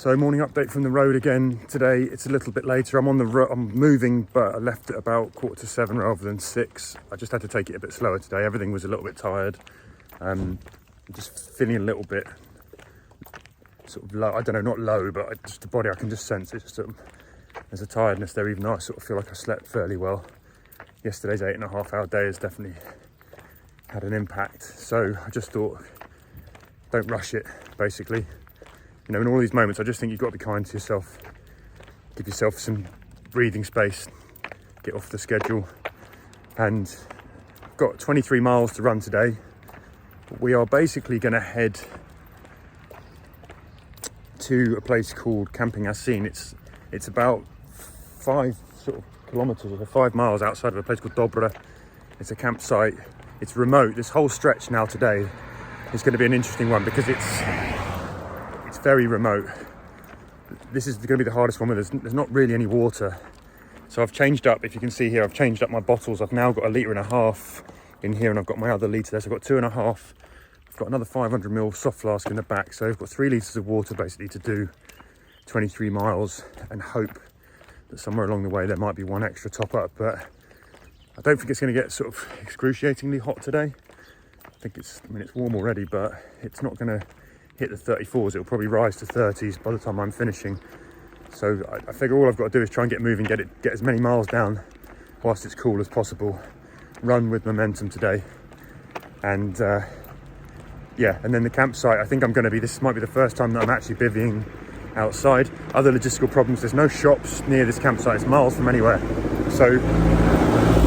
So morning update from the road again today. It's a little bit later. I'm on the road. I'm moving, but I left at about 6:45 rather than 6. I just had to take it a bit slower today. Everything was a little bit tired. I'm just feeling a little bit sort of low. I don't know, not low, but just the body, I can just sense it. Just there's a tiredness there, even though I sort of feel like I slept fairly well. Yesterday's 8.5-hour day has definitely had an impact. So I just thought, don't rush it, basically. You know, in all these moments, I just think you've got to be kind to yourself. Give yourself some breathing space, get off the schedule. And I've got 23 miles to run today. We are basically going to head to a place called Camping As Seen. It's about 5 kilometers or 5 miles outside of a place called Dobra. It's a campsite. It's remote. This whole stretch now today is going to be an interesting one because it's very remote. This is going to be the hardest one where there's not really any water. So I've changed up, if you can see here, I've changed up my bottles. I've now got 1.5 litres in here, and I've got my other litre there. So I've got 2.5. I've got another 500ml soft flask in the back. So I've got 3 litres of water basically to do 23 miles and hope that somewhere along the way there might be one extra top up. But I don't think it's going to get sort of excruciatingly hot today. I think it's warm already, but it's not going to hit the 34s. It'll probably rise to 30s by the time I'm finishing. So I figure all I've got to do is try and get moving, get as many miles down whilst it's cool as possible. Run with momentum today. And yeah, and then the campsite, I think this might be the first time that I'm actually bivvying outside. Other logistical problems, there's no shops near this campsite. It's miles from anywhere. So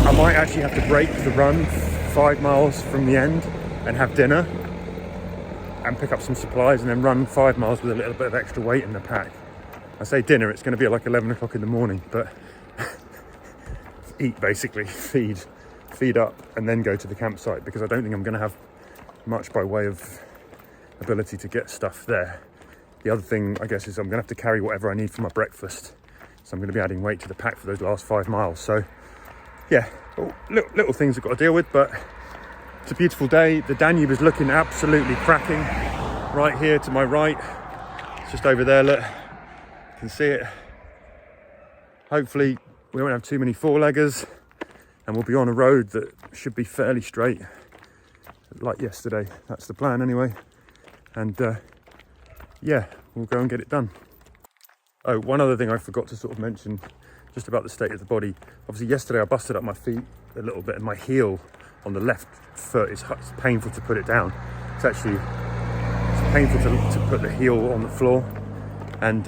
I might actually have to break the run 5 miles from the end and have dinner and pick up some supplies and then run 5 miles with a little bit of extra weight in the pack. I say dinner, it's going to be like 11 o'clock in the morning, but eat basically, feed up and then go to the campsite, because I don't think I'm going to have much by way of ability to get stuff there. The other thing, I guess, is I'm going to have to carry whatever I need for my breakfast. So I'm going to be adding weight to the pack for those last 5 miles. So yeah, little things I've got to deal with, but it's a beautiful day. The Danube is looking absolutely cracking. Right here to my right, it's just over there, look, you can see it. Hopefully we won't have too many four-leggers and we'll be on a road that should be fairly straight, like yesterday. That's the plan anyway. And yeah, we'll go and get it done. Oh, one other thing I forgot to sort of mention, just about the state of the body. Obviously yesterday I busted up my feet a little bit, and my heel on the left foot is painful to put it down. It's painful to put the heel on the floor, and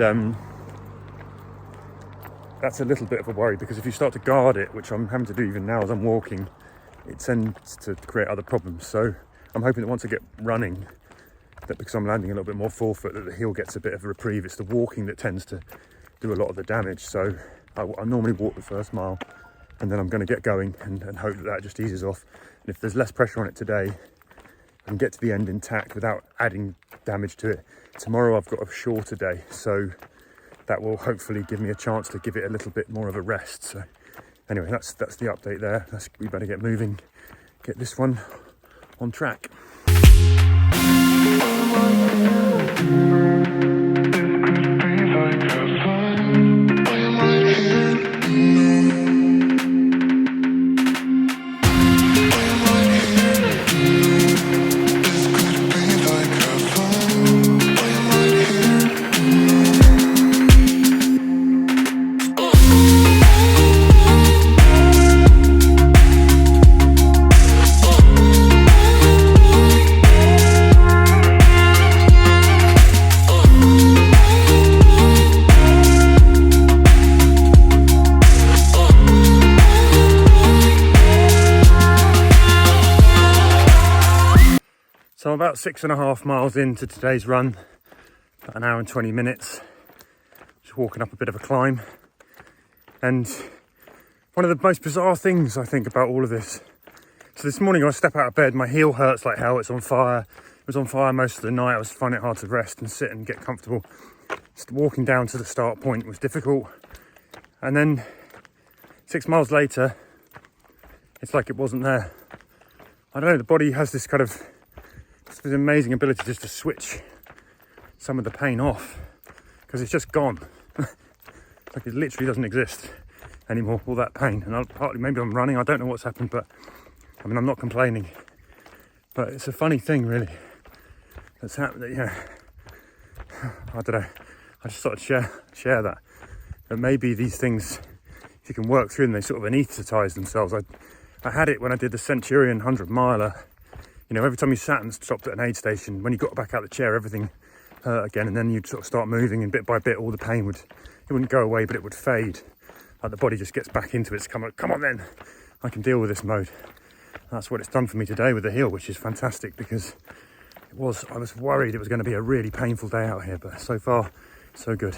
that's a little bit of a worry, because if you start to guard it, which I'm having to do even now as I'm walking, it tends to create other problems. So I'm hoping that once I get running, that because I'm landing a little bit more forefoot, that the heel gets a bit of a reprieve. It's the walking that tends to do a lot of the damage. So I normally walk the first mile, and then I'm going to get going and hope that just eases off. And if there's less pressure on it today, I can get to the end intact without adding damage to it. Tomorrow I've got a shorter day, so that will hopefully give me a chance to give it a little bit more of a rest. So anyway, that's the update there. We better get moving, get this one on track. So I'm about 6.5 miles into today's run, about 1 hour and 20 minutes, just walking up a bit of a climb. And one of the most bizarre things I think about all of this, so this morning I step out of bed, my heel hurts like hell, it's on fire. It was on fire most of the night. I was finding it hard to rest and sit and get comfortable. Just walking down to the start point was difficult. And then 6 miles later, it's like it wasn't there. I don't know, the body has this kind of, this amazing ability just to switch some of the pain off. because it's just gone. Like it literally doesn't exist anymore, all that pain. And partly maybe I'm running, I don't know what's happened, but I mean, I'm not complaining. But it's a funny thing, really, that's happened. Yeah, I don't know. I just thought I'd share that. But maybe these things, if you can work through them, they sort of anaesthetise themselves. I had it when I did the Centurion 100 miler. You know, every time you sat and stopped at an aid station, when you got back out of the chair, everything hurt again, and then you'd sort of start moving, and bit by bit, all the pain wouldn't go away, but it would fade. Like the body just gets back into its come on then, I can deal with this mode. That's what it's done for me today with the heel, which is fantastic, because I was worried it was going to be a really painful day out here, but so far so good.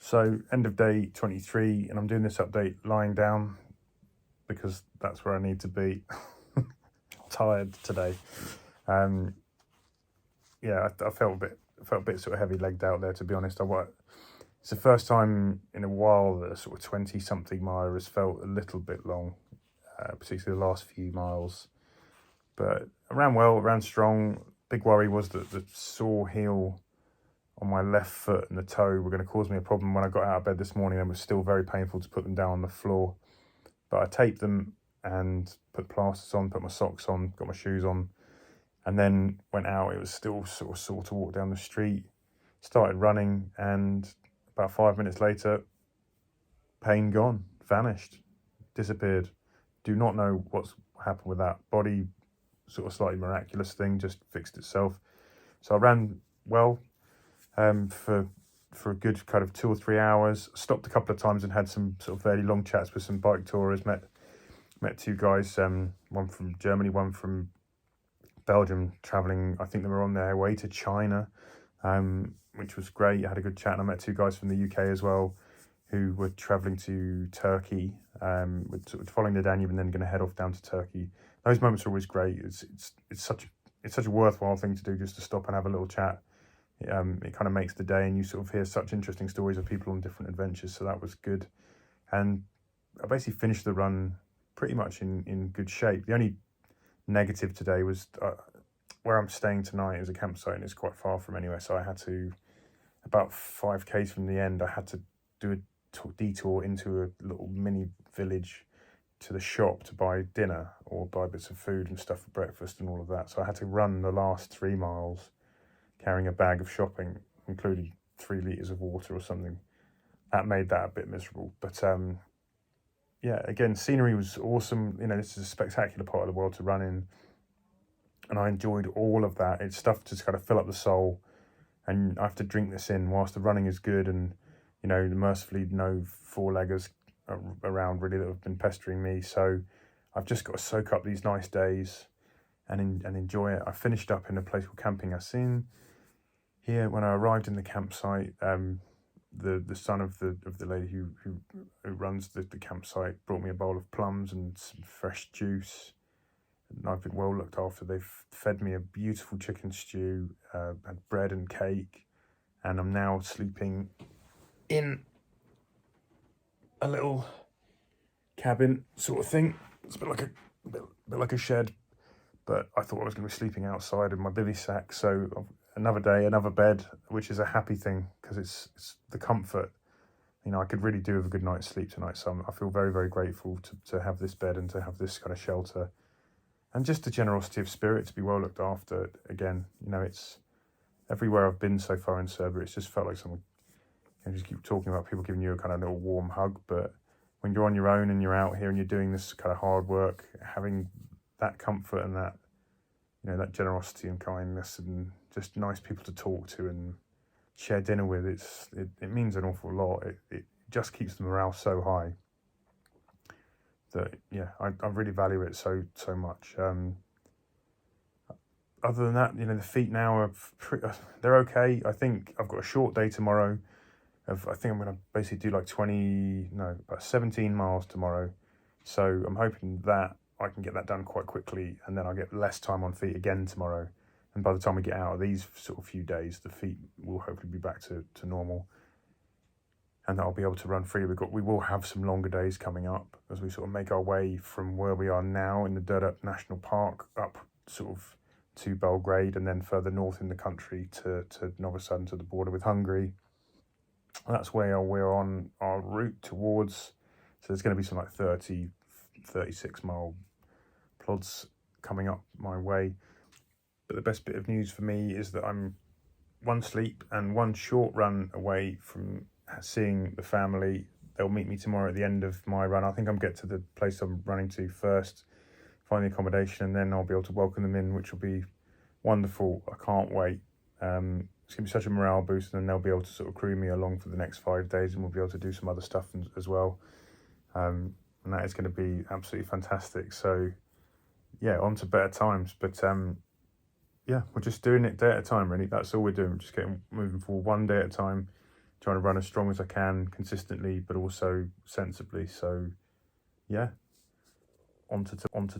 So end of day 23, and I'm doing this update lying down because that's where I need to be. Tired today. Yeah, I felt a bit sort of heavy legged out there, to be honest. It's the first time in a while that a sort of 20-something miler has felt a little bit long, particularly the last few miles. But I ran strong. Big worry was that the sore heel on my left foot and the toe were going to cause me a problem when I got out of bed this morning, and it was still very painful to put them down on the floor. But I taped them and put plasters on, put my socks on, got my shoes on, and then went out. It was still sort of sore to walk down the street. Started running, and about 5 minutes later, pain gone, vanished, disappeared. Do not know what's happened with that. Body sort of slightly miraculous thing, just fixed itself. So I ran well. For a good kind of 2 or 3 hours. Stopped a couple of times and had some sort of fairly long chats with some bike tourers. Met two guys, one from Germany, one from Belgium, travelling. I think they were on their way to China, which was great. I had a good chat, and I met two guys from the UK as well, who were travelling to Turkey, with sort of following the Danube and then going to head off down to Turkey. Those moments are always great. It's such a worthwhile thing to do, just to stop and have a little chat. It kind of makes the day, and you sort of hear such interesting stories of people on different adventures, so that was good. And I basically finished the run pretty much in good shape. The only negative today was where I'm staying tonight is a campsite, and it's quite far from anywhere, so I had to, about 5k's from the end, I had to do a detour into a little mini village to the shop to buy dinner or buy bits of food and stuff for breakfast and all of that. So I had to run the last 3 miles carrying a bag of shopping, including 3 litres of water or something. That made that a bit miserable. But yeah, again, scenery was awesome. You know, this is a spectacular part of the world to run in, and I enjoyed all of that. It's stuff to kind of fill up the soul, and I have to drink this in whilst the running is good, and, you know, mercifully no 4-leggers around really that have been pestering me. So I've just got to soak up these nice days and enjoy it. I finished up in a place called Camping Asin. Here, when I arrived in the campsite, the son of the lady who runs the campsite brought me a bowl of plums and some fresh juice. And I've been well looked after. They've fed me a beautiful chicken stew, had bread and cake, and I'm now sleeping in a little cabin sort of thing. It's a bit like a shed, but I thought I was going to be sleeping outside in my bivy sack. So another day, another bed, which is a happy thing because it's the comfort. You know, I could really do with a good night's sleep tonight. So I feel very, very grateful to have this bed and to have this kind of shelter, and just the generosity of spirit to be well looked after. Again, you know, it's everywhere I've been so far in Serbia, it's just felt like someone. I just keep talking about people giving you a kind of little warm hug, but when you're on your own and you're out here and you're doing this kind of hard work, having that comfort and that, you know, that generosity and kindness and just nice people to talk to and share dinner with, it means an awful lot. It just keeps the morale so high that, yeah, I really value it so much. Other than that, you know, the feet now are they're okay. I think I've got a short day tomorrow. I think I'm going to basically do like about 17 miles tomorrow. So I'm hoping that I can get that done quite quickly, and then I'll get less time on feet again tomorrow. And by the time we get out of these sort of few days, the feet will hopefully be back to normal, and I'll be able to run free. We will have some longer days coming up as we sort of make our way from where we are now in the Derdap National Park up sort of to Belgrade, and then further north in the country to Novi Sad, to the border with Hungary. That's where we're on our route towards. So there's going to be some like 36 mile plods coming up my way. But the best bit of news for me is that I'm one sleep and one short run away from seeing the family. They'll meet me tomorrow at the end of my run. I think I'm get to the place I'm running to first, find the accommodation, and then I'll be able to welcome them in, which will be wonderful. I can't wait. It's going to be such a morale boost, and then they'll be able to sort of crew me along for the next 5 days, and we'll be able to do some other stuff as well. And that is going to be absolutely fantastic. So, yeah, on to better times. But, yeah, we're just doing it day at a time, really. That's all we're doing. We're just moving forward one day at a time, trying to run as strong as I can consistently, but also sensibly. So, yeah, on to